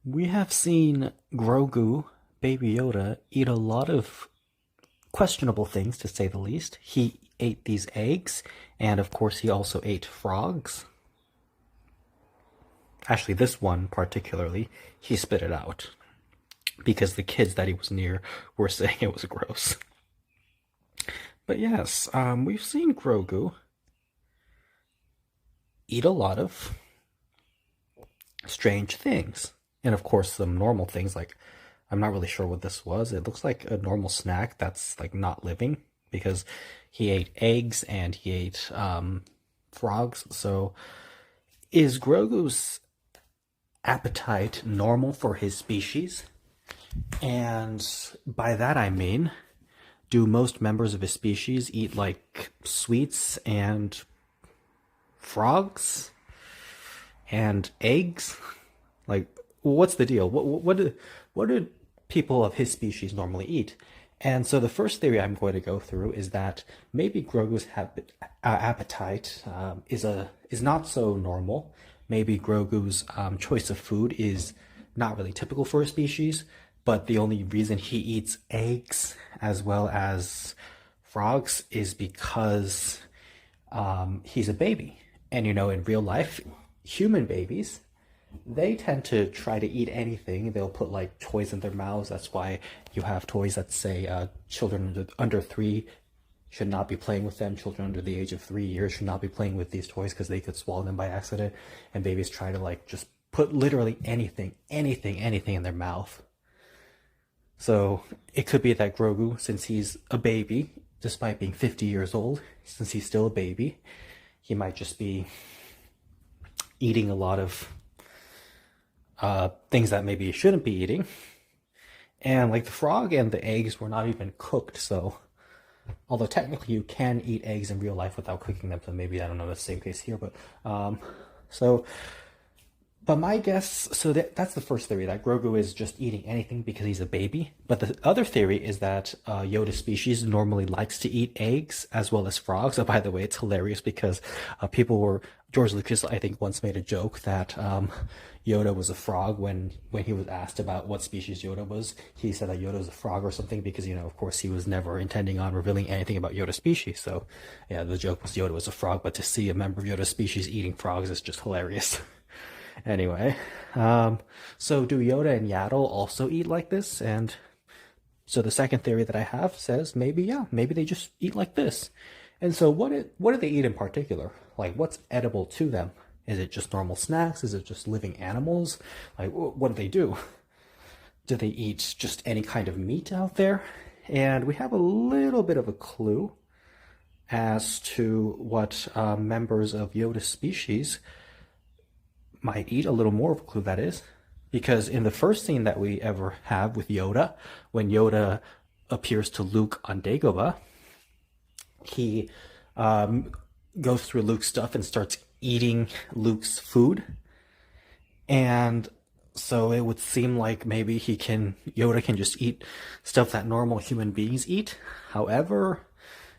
We have seen Grogu, Baby Yoda, eat a lot of questionable things, to say the least. He ate these eggs, and of course, he also ate frogs. Actually, this one particularly, he spit it out because the kids that he was near were saying it was gross. But yes, we've seen Grogu eat a lot of strange things. And of course, some normal things like I'm not really sure what this was. It looks like a normal snack that's like not living because he ate eggs and he ate frogs. So, is Grogu's appetite normal for his species? And by that I mean, do most members of his species eat like sweets and frogs and eggs? Like, what's the deal? What do people of his species normally eat? And so the first theory I'm going to go through is that maybe Grogu's appetite is not so normal. Maybe Grogu's choice of food is not really typical for a species, but the only reason he eats eggs as well as frogs is because he's a baby. And in real life, human babies, they tend to try to eat anything. They'll put like toys in their mouths. That's why you have toys that say children under 3 should not be playing with them. Children under the age of 3 years should not be playing with these toys because they could swallow them by accident. And babies try to like just put literally anything in their mouth. So it could be that Grogu, since he's a baby, despite being 50 years old, since he's still a baby, he might just be eating a lot of things that maybe you shouldn't be eating. And like the frog and the eggs were not even cooked, so although technically you can eat eggs in real life without cooking them, so maybe I don't know the same case here, so but my guess, so that's the first theory, that Grogu is just eating anything because he's a baby. But the other theory is that Yoda species normally likes to eat eggs as well as frogs. Oh, by the way, it's hilarious because George Lucas, I think, once made a joke that Yoda was a frog when he was asked about what species Yoda was. He said that Yoda was a frog or something because, of course, he was never intending on revealing anything about Yoda's species. So, yeah, the joke was Yoda was a frog, but to see a member of Yoda's species eating frogs is just hilarious. Anyway, so do Yoda and Yaddle also eat like this? And so the second theory that I have says maybe they just eat like this. And so what do they eat in particular? Like, what's edible to them? Is it just normal snacks? Is it just living animals? Like, what do they do? Do they eat just any kind of meat out there? And we have a little bit of a clue as to what members of Yoda's species might eat, a little more of a clue, that is, because in the first scene that we ever have with Yoda, when Yoda appears to Luke on Dagobah, he goes through Luke's stuff and starts eating Luke's food. And so it would seem like maybe Yoda can just eat stuff that normal human beings eat. However,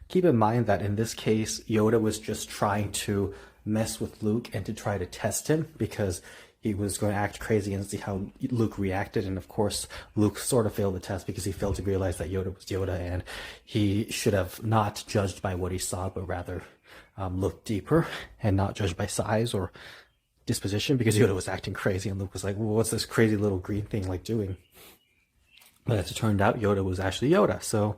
keep in mind that in this case, Yoda was just trying to mess with Luke and to try to test him because he was going to act crazy and see how Luke reacted. And of course, Luke sort of failed the test because he failed to realize that Yoda was Yoda, and he should have not judged by what he saw, but rather looked deeper and not judged by size or disposition, because Yoda was acting crazy and Luke was like, well, what's this crazy little green thing like doing? But as it turned out, Yoda was actually Yoda. So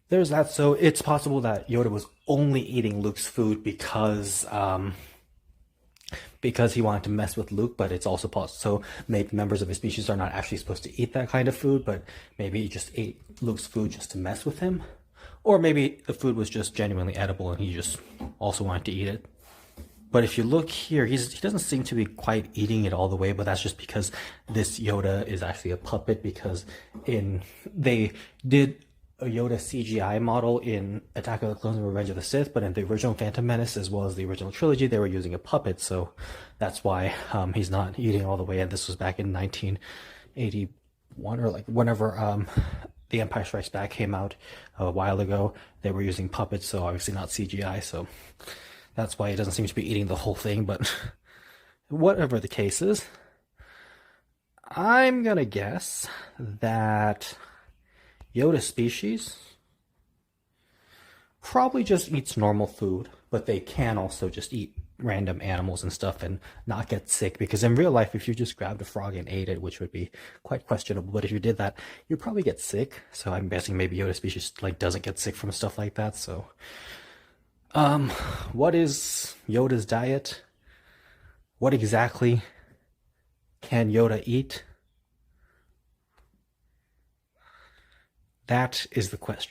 there's that. So it's possible that Yoda was only eating Luke's food because he wanted to mess with Luke, but it's also possible. So maybe members of his species are not actually supposed to eat that kind of food, but maybe he just ate Luke's food just to mess with him. Or maybe the food was just genuinely edible and he just also wanted to eat it. But if you look here, he doesn't seem to be quite eating it all the way, but that's just because this Yoda is actually a puppet, because they did a Yoda CGI model in Attack of the Clones and Revenge of the Sith, but in the original Phantom Menace as well as the original trilogy, they were using a puppet, so that's why he's not eating all the way. And this was back in 1981 or like whenever The Empire Strikes Back came out a while ago. They were using puppets, so obviously not CGI, so that's why he doesn't seem to be eating the whole thing. But whatever the case is, I'm gonna guess that Yoda species probably just eats normal food, but they can also just eat random animals and stuff and not get sick. Because in real life, if you just grabbed a frog and ate it, which would be quite questionable, but if you did that, you'd probably get sick. So I'm guessing maybe Yoda species like doesn't get sick from stuff like that. So, what is Yoda's diet? What exactly can Yoda eat? That is the question.